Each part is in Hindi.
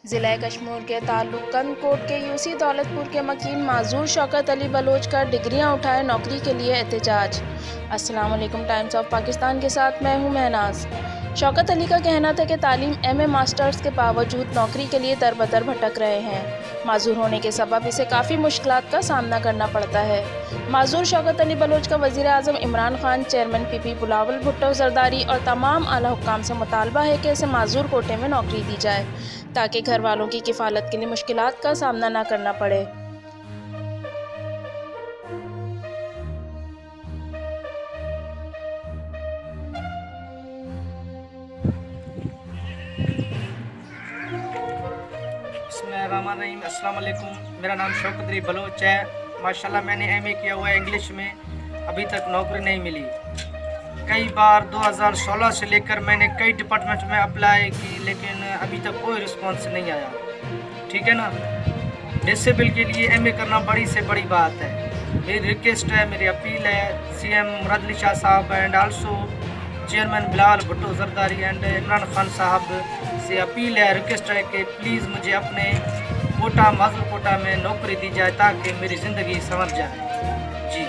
ज़िला कश्मीर के ताल्लुक कंदकोट के यूसी दौलतपुर के मकीन माजूर शौकत अली बलोच का डिग्रियां उठाए नौकरी के लिए एहतजाज। अस्सलाम वालेकुम, टाइम्स ऑफ पाकिस्तान के साथ मैं हूं महनाज। शौकत अली का कहना था कि तालीम एमए मास्टर्स के बावजूद नौकरी के लिए दर-बदर भटक रहे हैं। माजूर होने के सबब इसे काफ़ी मुश्किलात का सामना करना पड़ता है। माजूर शौकत अली बलोच का वज़ीर आज़म इमरान खान, चेयरमैन पीपी बिलावल भुट्टो जरदारी और तमाम आला हुक्काम से मुतालबा है कि इसे माजूर कोटे में नौकरी दी जाए ताकि घर वालों की किफ़ालत के लिए मुश्किलात का सामना न करना पड़े। बिस्मिल्लाहिर्रहमानिर्रहीम। अस्सलाम वालेकुम। मेरा नाम शौकत अली बलोच है। माशाल्लाह मैंने एमए किया हुआ है इंग्लिश में, अभी तक नौकरी नहीं मिली। कई बार 2016 से लेकर मैंने कई डिपार्टमेंट में अप्लाई की, लेकिन अभी तक कोई रिस्पांस नहीं आया। ठीक है ना, डिसेबल के लिए एमए करना बड़ी से बड़ी बात है। मेरी रिक्वेस्ट है, मेरी अपील है सीएम मुराद अली शाह साहब and also chairman Bilawal Bhutto Zardari and Imran Khan साहब से अपील है, रिक्वेस्ट है कि प्लीज़ मुझे अपने कोटा माजूर कोटा में नौकरी दी जाए ताकि मेरी ज़िंदगी संवर जाए। जी।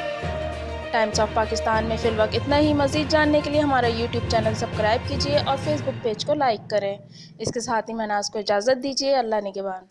टाइम्स ऑफ पाकिस्तान में फिलवक्त इतना ही। मज़ीद जानने के लिए हमारा यूट्यूब चैनल सब्सक्राइब कीजिए और फेसबुक पेज को लाइक करें। इसके साथ ही महनाज को इजाज़त दीजिए। अल्लाह निगहबान।